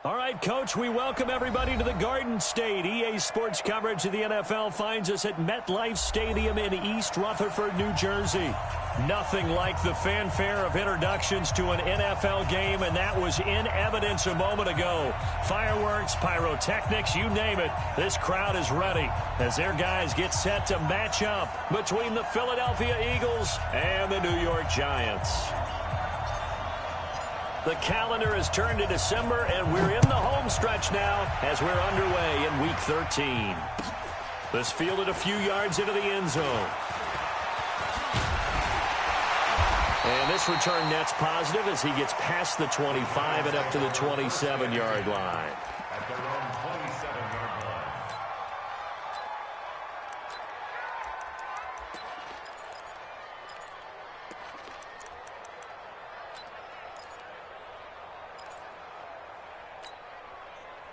All right, Coach, we welcome everybody to the Garden State. EA Sports coverage of the NFL finds us at MetLife Stadium in East Rutherford, New Jersey. Nothing like the fanfare of introductions to an NFL game, and that was in evidence a moment ago. Fireworks, pyrotechnics, you name it. This crowd is ready as their guys get set to match up between the Philadelphia Eagles and the New York Giants. The calendar has turned to December, and we're in the home stretch now as we're underway in Week 13. This fielded a few yards into the end zone. And this return net's positive as he gets past the 25 and up to the 27-yard line. At their own 27-yard line.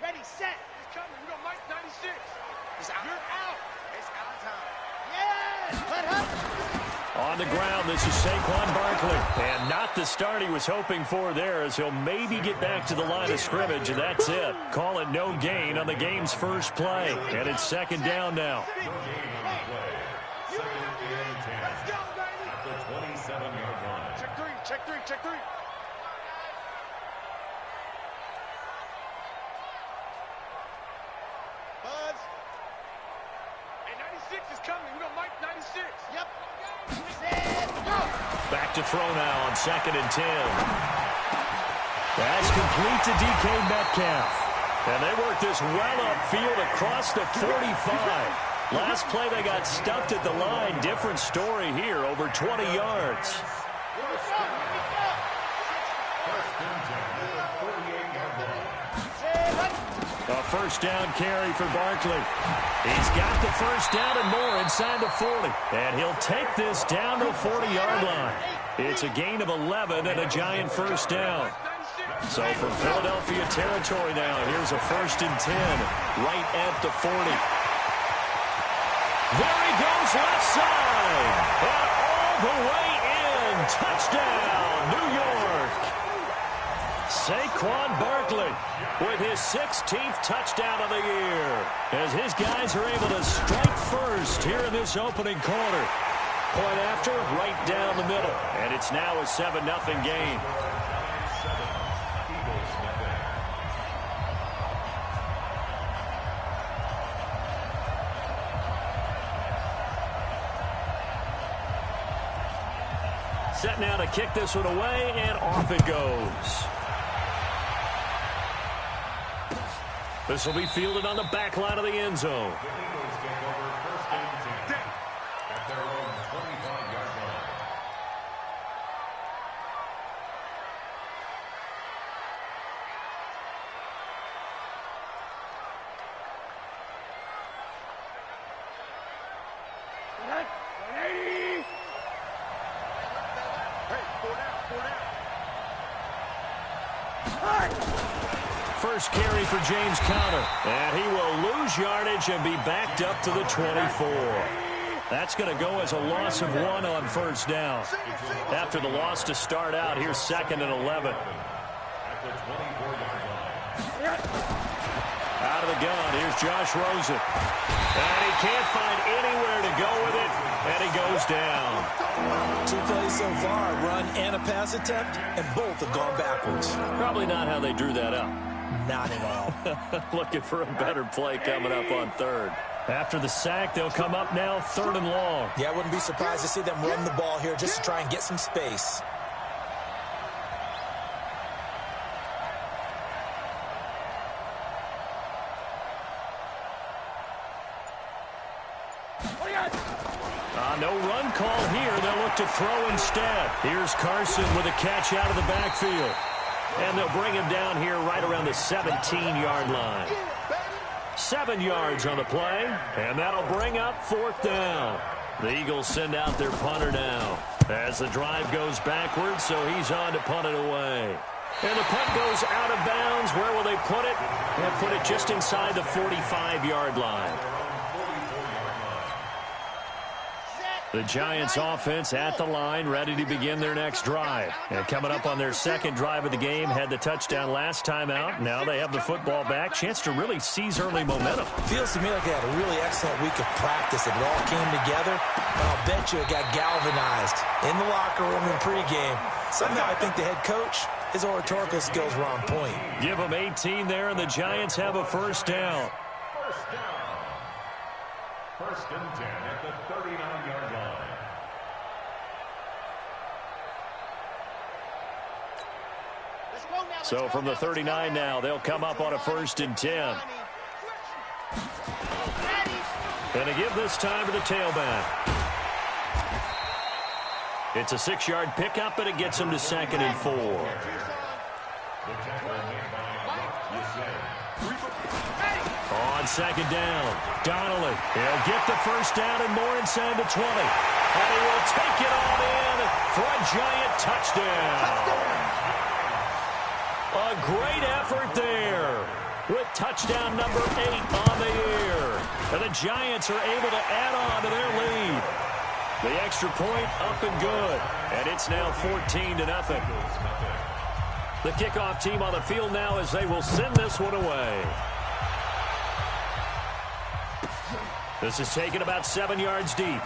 Ready, set. He's coming. We got Mike 96. He's out. You're out. It's out of time. Yes! Let him. On the ground, this is Saquon Barkley. And not the start he was hoping for there, as he'll maybe get back to the line of scrimmage, and that's it. Call it no gain on the game's first play. And it's second down now. No gain on the play. Second and 10. Let's go, baby. At the 27-yard line. Check three, check three, check three. Buzz. Hey, 96 is coming. We got Mike 96. Yep. Back to throw now on second and 10. That's complete to DK Metcalf. And they work this well upfield across the 45. Last play they got stuffed at the line. Different story here, over 20 yards. A first down carry for Barkley. He's got the first down and more inside the 40. And he'll take this down to the 40-yard line. It's a gain of 11 and a Giant first down. So from Philadelphia territory now, here's a first and 10 right at the 40. There he goes left side. And all the way in. Touchdown, New York. Saquon Barkley with his 16th touchdown of the year, as his guys are able to strike first here in this opening quarter. Point after, right down the middle, and it's now a 7-0 game. Set now to kick this one away, and off it goes. This will be fielded on the back line of the end zone. The Eagles take over first and 10 at their own 25-yard line. First carry for James Conner, and he will lose yardage and be backed up to the 24. That's going to go as a loss of 1 on first down. After the loss to start out, here's second and 11. At the 24-yard line. Out of the gun, here's Josh Rosen. And he can't find anywhere to go with it, and he goes down. 2 plays so far, a run and a pass attempt, and both have gone backwards. Probably not how they drew that up. Not at all. Looking for a better play coming up on third. After the sack, they'll come up now 3rd and long. Yeah, I wouldn't be surprised to see them run the ball here just to try and get some space. No run call here. They'll look to throw instead. Here's Carson with a catch out of the backfield. And they'll bring him down here right around the 17-yard line. 7 yards on the play, and that'll bring up 4th down. The Eagles send out their punter now as the drive goes backwards, so he's on to punt it away. And the punt goes out of bounds. Where will they put it? They'll put it just inside the 45-yard line. Set. The Giants offense at the line, ready to begin their next drive. And coming up on their second drive of the game, had the touchdown last time out. Now they have the football back. Chance to really seize early momentum. Feels to me like they had a really excellent week of practice. It all came together. And I'll bet you it got galvanized in the locker room in pregame. Somehow I think the head coach, his oratorical skills were on point. Give them 18 there, and the Giants have a first down. First down. First and 10 at the 39-yard line. So from the 39 now, they'll come up on a first and 10. And to give this time to the tailback. It's a 6-yard pickup, and it gets them to second and 4. On second down, Donnelly. He'll get the first down and more inside the 20. And he will take it on in for a Giant touchdown. A great effort there with touchdown number 8 on the year. And the Giants are able to add on to their lead. The extra point up and good. And it's now 14-0. The kickoff team on the field now as they will send this one away. This is taken about 7 yards deep.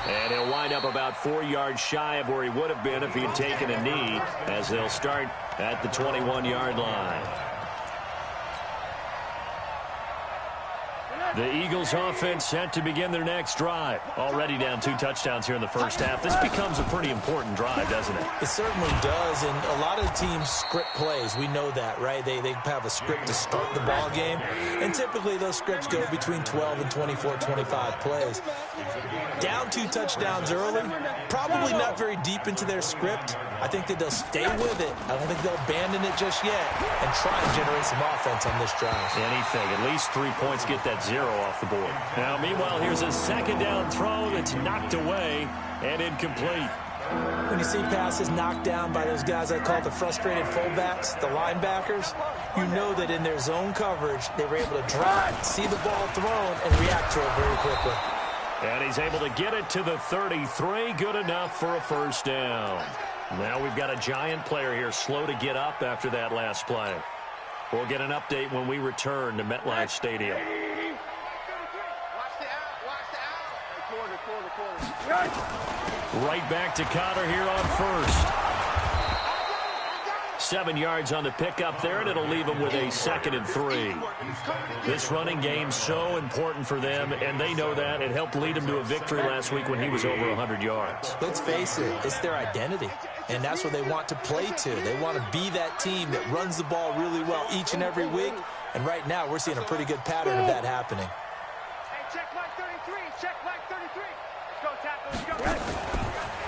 And he'll wind up about 4 yards shy of where he would have been if he had taken a knee, as they'll start at the 21-yard line. The Eagles offense set to begin their next drive. Already down 2 touchdowns here in the first half. This becomes a pretty important drive, doesn't it? It certainly does, and a lot of teams script plays. We know that, right? They have a script to start the ball game, and typically those scripts go between 12 and 24, 25 plays. Down 2 touchdowns early, probably not very deep into their script. I think that they'll stay with it. I don't think they'll abandon it just yet and try and generate some offense on this drive. Anything. At least 3 points, get that 0 off the board. Now, meanwhile, here's a second down throw that's knocked away and incomplete. When you see passes knocked down by those guys I call the frustrated fullbacks, the linebackers, you know that in their zone coverage, they were able to drive, see the ball thrown, and react to it very quickly. And he's able to get it to the 33. Good enough for a first down. Now we've got a Giant player here slow to get up after that last play. We'll get an update when we return to MetLife Stadium. Right back to Connor here on first. 7 yards on the pickup there, and it'll leave them with a 2nd and 3. This running game so important for them, and they know that. It helped lead them to a victory last week when he was over 100 yards. Let's face it, it's their identity, and that's what they want to play to. They want to be that team that runs the ball really well each and every week, and right now we're seeing a pretty good pattern of that happening. Hey, check Mike 33. Check Mike 33. Let's go, tackle. Let's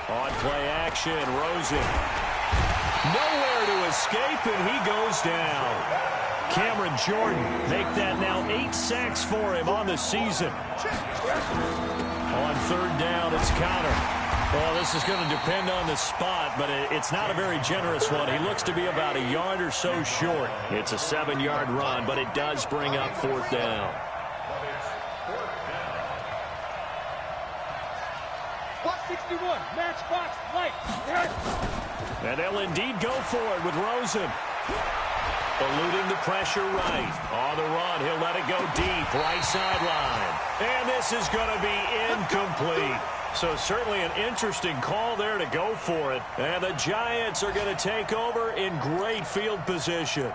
go. On play action, Rosen. Nowhere to escape, and he goes down. Cameron Jordan make that now 8 sacks for him on the season. On third down, it's Connor. Well, this is going to depend on the spot, but it's not a very generous one. He looks to be about a yard or so short. It's a 7-yard run, but it does bring up 4th down. Box 61, matchbox, light. And they'll indeed go for it with Rosen. Eluding the pressure right. On the run, he'll let it go deep, right sideline. And this is going to be incomplete. So certainly an interesting call there to go for it. And the Giants are going to take over in great field position.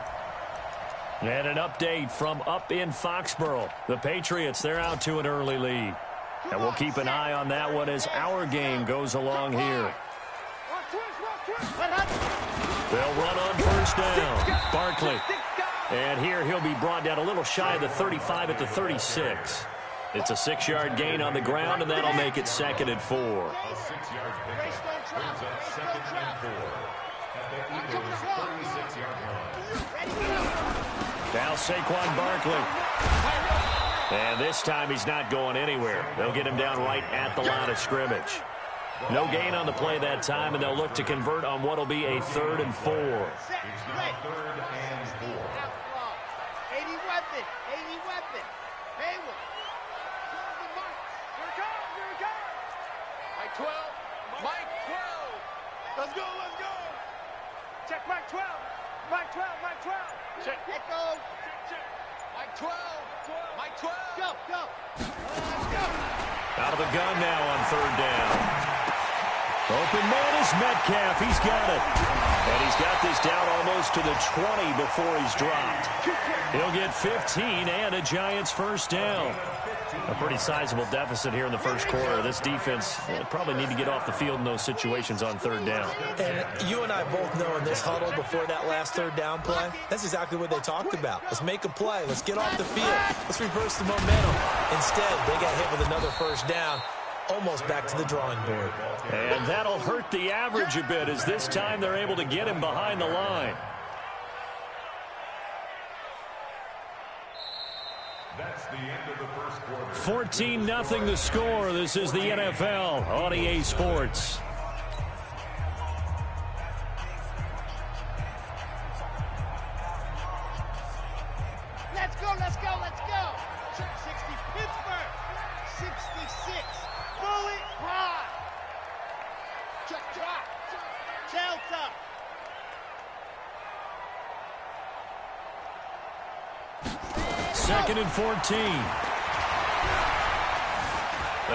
And an update from up in Foxborough. The Patriots, they're out to an early lead. And we'll keep an eye on that one as our game goes along here. They'll run on first down. Barkley. And here he'll be brought down a little shy of the 35 at the 36. It's a 6-yard gain on the ground, and that'll make it 2nd and 4. A 6-yard pickup brings up 2nd and 4 at the Eagles' 36-yard line. Now Saquon Barkley. And this time he's not going anywhere. They'll get him down right at the line of scrimmage. No gain on the play that time, and they'll look to convert on what will be a 3rd and 4. It's now 3rd and 4. 80 weapon. Haywood. Mike 12. Mike 12. Let's go, let's go. Check Mike 12. Mike 12, Mike 12. Check. Echo. Check. Mike 12. Mike 12. Go, go. Let's go. Out of the gun now on third down. Open man is Metcalf. He's got it. And he's got this down almost to the 20 before he's dropped. He'll get 15 and a Giants first down. A pretty sizable deficit here in the first quarter. This defense probably need to get off the field in those situations on third down. And you and I both know in this huddle before that last third down play, that's exactly what they talked about. Let's make a play. Let's get off the field. Let's reverse the momentum. Instead, they got hit with another first down, almost back to the drawing board. And that'll hurt the average a bit as this time they're able to get him behind the line. That's the end of the first quarter. 14-0 the score. This is the NFL on EA Sports. Let's go, let's go, let's go. 60 Pittsburgh. 66. Bullet Pride. Check, drop. Chelsea. Second and 14.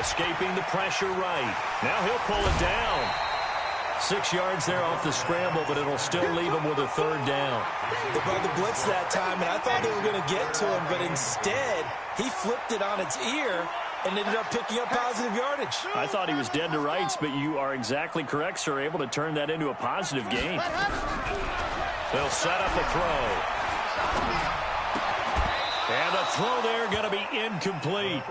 Escaping the pressure right. Now he'll pull it down. 6 yards there off the scramble, but it'll still leave him with a third down. They brought the blitz that time, and I thought they were going to get to him, but instead he flipped it on its ear and ended up picking up positive yardage. I thought he was dead to rights, but you are exactly correct, sir. Able to turn that into a positive gain. They'll set up a throw. And the throw there going to be incomplete.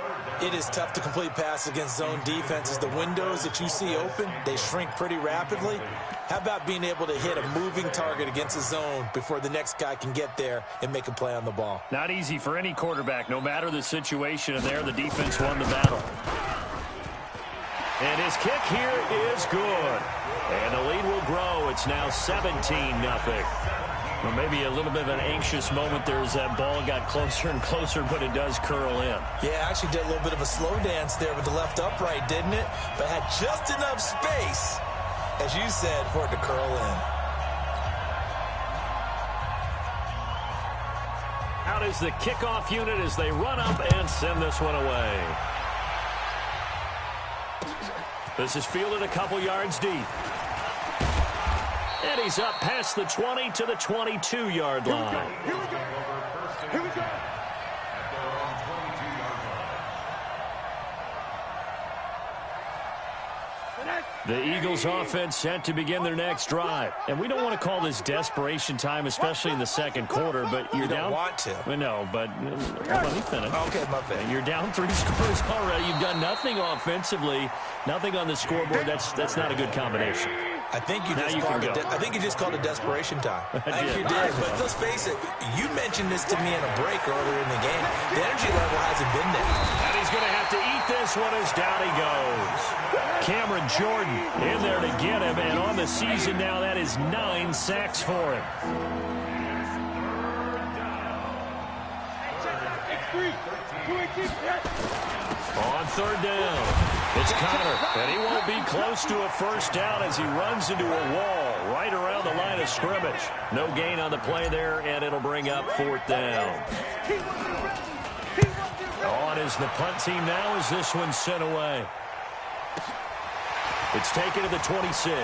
It is tough to complete passes against zone defenses. The windows that you see open, they shrink pretty rapidly. How about being able to hit a moving target against a zone before the next guy can get there and make a play on the ball? Not easy for any quarterback, no matter the situation. And there, the defense won the battle. And his kick here is good. And the lead will grow. It's now 17-0. Well, maybe a little bit of an anxious moment there as that ball got closer and closer, but it does curl in. Yeah, actually did a little bit of a slow dance there with the left upright, didn't it? But had just enough space, as you said, for it to curl in. Out is the kickoff unit as they run up and send this one away. This is fielded a couple yards deep. And he's up past the 20 to the 22-yard line. Here we go. Here we go. At their own 22-yard line. The Eagles offense set to begin their next drive. And we don't want to call this desperation time, especially in the second quarter, but you're down. You don't want to. Well, no, but let me finish. Okay, my bad. You're down 3 scores already. You've done nothing offensively, nothing on the scoreboard. That's not a good combination. I think you just called it desperation time. I think you did. But let's face it, you mentioned this to me in a break earlier in the game. The energy level hasn't been there. And he's going to have to eat this one as down he goes. Cameron Jordan in there to get him, and on the season now, that is 9 sacks for him. On third down, it's Connor, and he won't be close to a first down as he runs into a wall right around the line of scrimmage. No gain on the play there, and it'll bring up fourth down. On is the punt team now as this one's sent away. It's taken to the 26.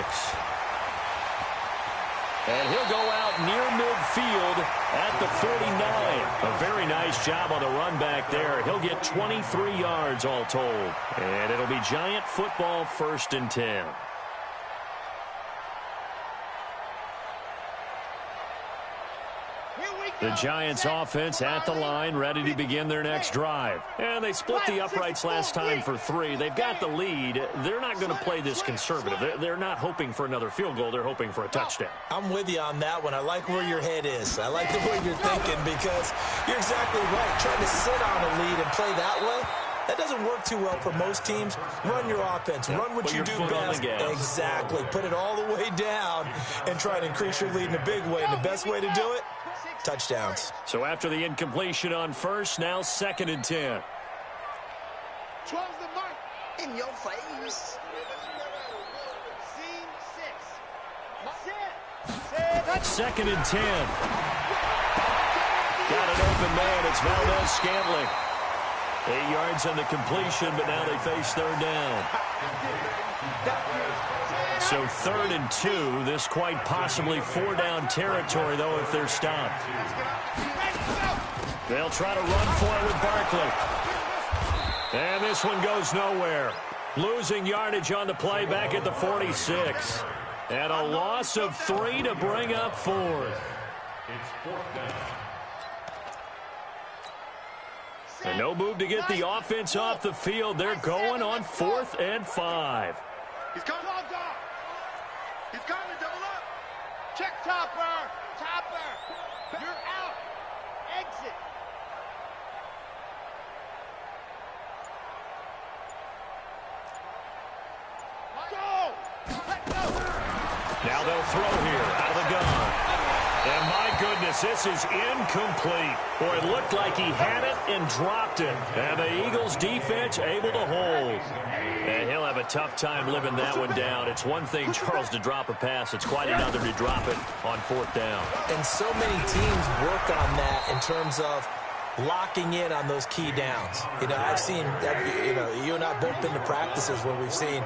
And he'll go out near midfield at the 49. A very nice job on the run back there. He'll get 23 yards all told. And it'll be Giant football, 1st and 10. The Giants offense at the line, ready to begin their next drive. And they split the uprights last time for 3. They've got the lead. They're not going to play this conservative. They're not hoping for another field goal. They're hoping for a touchdown. I'm with you on that one. I like where your head is. I like the way you're thinking because you're exactly right. Trying to sit on a lead and play that way, that doesn't work too well for most teams. Run your offense. Run what you do best. Exactly. Put it all the way down and try to increase your lead in a big way. And the best way to do it, touchdowns. So after the incompletion on first, now 2nd and 10. 12's the mark. In your face. 2nd and 10. Got an open man. It's Valdez-Scantling. 8 yards on the completion, but now they face 3rd down. So 3rd and 2. This quite possibly 4-down territory, though, if they're stopped. They'll try to run for it with Barkley. And this one goes nowhere. Losing yardage on the play back at the 46. And a loss of 3 to bring up 4th. It's 4th down. And no move to get the offense off the field. They're going on 4th and 5. He's coming. He's coming. Double up. Check Topper. Topper. You're out. Exit. Now they'll throw here out of the gun. And my goodness, this is incomplete. Boy, it looked like he had it and dropped it. And the Eagles defense able to hold. And he'll have a tough time living that one down. It's one thing, Charles, to drop a pass. It's quite another to drop it on 4th down. And so many teams work on that in terms of locking in on those key downs. You know, I've seen, you and I both been to practices where we've seen,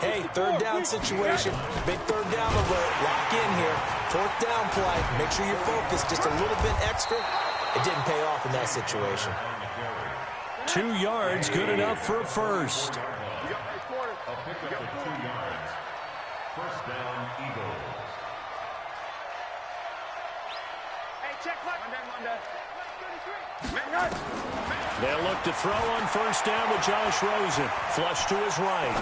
hey, 3rd down situation, big 3rd down alert, lock in here, 4th down play, make sure you're focused just a little bit extra. It didn't pay off in that situation. 2 yards, good enough for a first. A pickup of 2 yards. 1st down, Eagles. Hey, check Monday. They'll look to throw on 1st down with Josh Rosen. Flush to his right.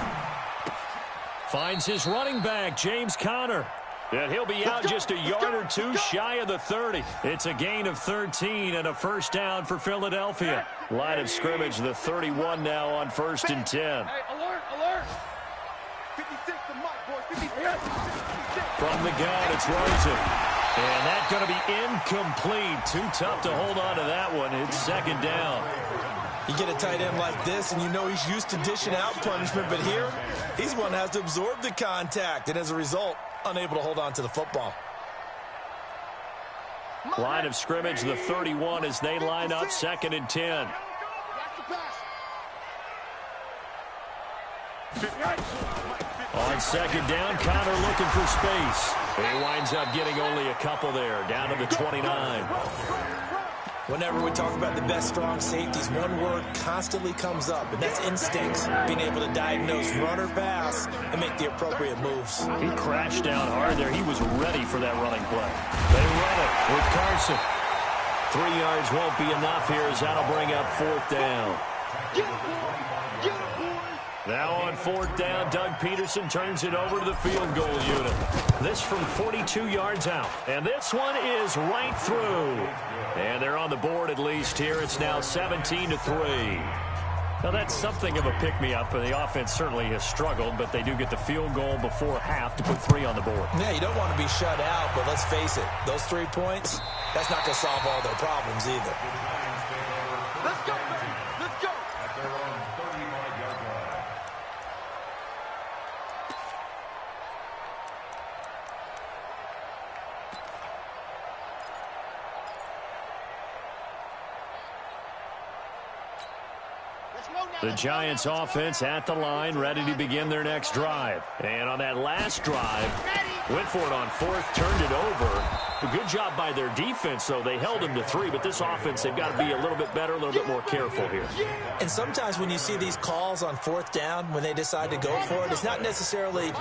Finds his running back, James Conner. And he'll be out just a yard or 2 shy of the 30. It's a gain of 13 and a 1st down for Philadelphia. Line of scrimmage, the 31 now on 1st and 10. Hey, alert. 56 to Mike, boy. 56. From the gun, it's Rosen. And that's going to be incomplete. Too tough to hold on to that one. It's 2nd down. You get a tight end like this, and you know he's used to dishing out punishment, but here, he's one that has to absorb the contact, and as a result, unable to hold on to the football. Line of scrimmage, the 31 as they line up 2nd and 10. On 2nd down, Conner looking for space. He winds up getting only a couple there, down to the 29. Whenever we talk about the best strong safeties, one word constantly comes up, and that's instincts. Being able to diagnose run or pass and make the appropriate moves. He crashed down hard there. He was ready for that running play. They run it with Carson. 3 yards won't be enough here as that'll bring up 4th down. Now on 4th down, Doug Peterson turns it over to the field goal unit. This from 42 yards out. And this one is right through. And they're on the board at least here. It's now 17-3. Now that's something of a pick-me-up. The offense certainly has struggled, but they do get the field goal before half to put 3 on the board. Yeah, you don't want to be shut out, but let's face it. Those 3 points, that's not going to solve all their problems either. Let's go, baby. Let's go. At their own 35-yard line. The Giants offense at the line, ready to begin their next drive. And on that last drive, went for it on 4th, turned it over. A good job by their defense, though. They held them to 3, but this offense, they've got to be a little bit better, a little bit more careful here. And sometimes when you see these calls on 4th down, when they decide to go for it, it's not necessarily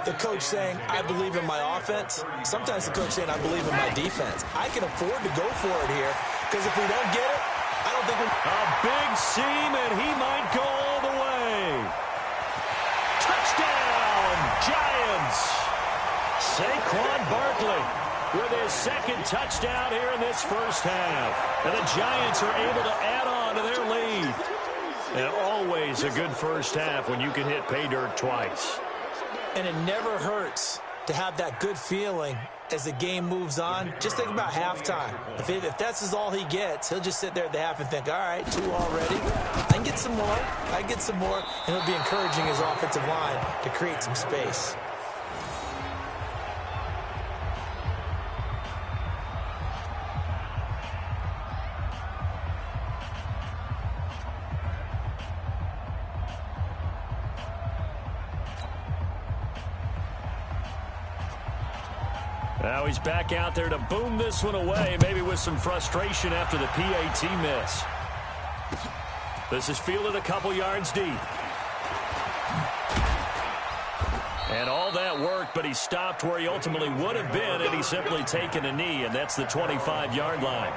the coach saying, I believe in my offense. Sometimes the coach saying, I believe in my defense. I can afford to go for it here, because if we don't get it, I don't think a big seam, and he might go all the way. Touchdown, Giants. Saquon Barkley with his 2nd touchdown here in this first half. And the Giants are able to add on to their lead. And always a good first half when you can hit pay dirt twice. And it never hurts to have that good feeling as the game moves on. Just think about halftime. If that's all he gets, he'll just sit there at the half and think, all right, 2 already. I can get some more. I can get some more. And he'll be encouraging his offensive line to create some space. Now he's back out there to boom this one away, maybe with some frustration after the PAT miss. This is fielded a couple yards deep. And all that worked, but he stopped where he ultimately would have been, and he's simply taken a knee, and that's the 25-yard line.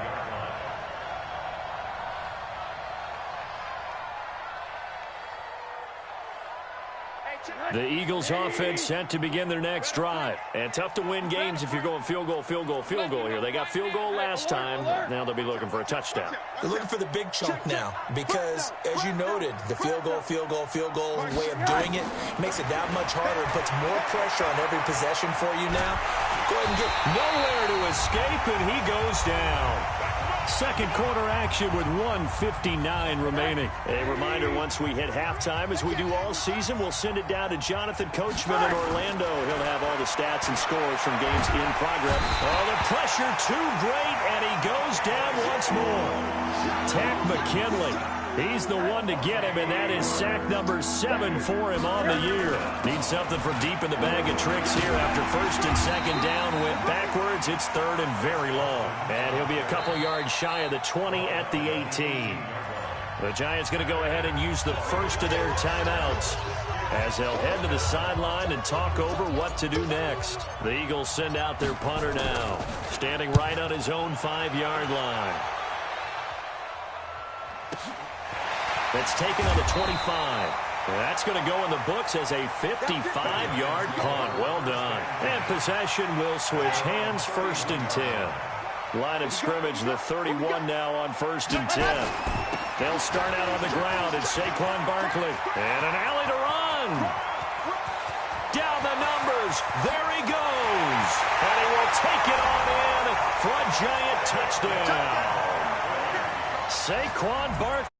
The Eagles offense set to begin their next drive. And tough to win games if you're going field goal, field goal, field goal here. They got field goal last time. Now they'll be looking for a touchdown. They're looking for the big chunk now because, as you noted, the field goal way of doing it makes it that much harder and puts more pressure on every possession for you now. Go ahead and get nowhere to escape, and he goes down. Second quarter action with 1:59 remaining. A reminder, once we hit halftime, as we do all season, we'll send it down to Jonathan Coachman in Orlando. He'll have all the stats and scores from games in progress. Oh, the pressure too great, and he goes down once more. Tack McKinley. He's the one to get him, and that is sack number 7 for him on the year. Needs something from deep in the bag of tricks here after first and second down went backwards. It's third and very long. And he'll be a couple yards shy of the 20 at the 18. The Giants going to go ahead and use the first of their timeouts as they'll head to the sideline and talk over what to do next. The Eagles send out their punter now, standing right on his own 5-yard line. That's taken on the 25. That's going to go in the books as a 55-yard punt. Well done. And possession will switch hands, first and 10. Line of scrimmage, the 31 now on first and 10. They'll start out on the ground. It's Saquon Barkley. And an alley to run. Down the numbers. There he goes. And he will take it on in for a Giant touchdown. Saquon Barkley.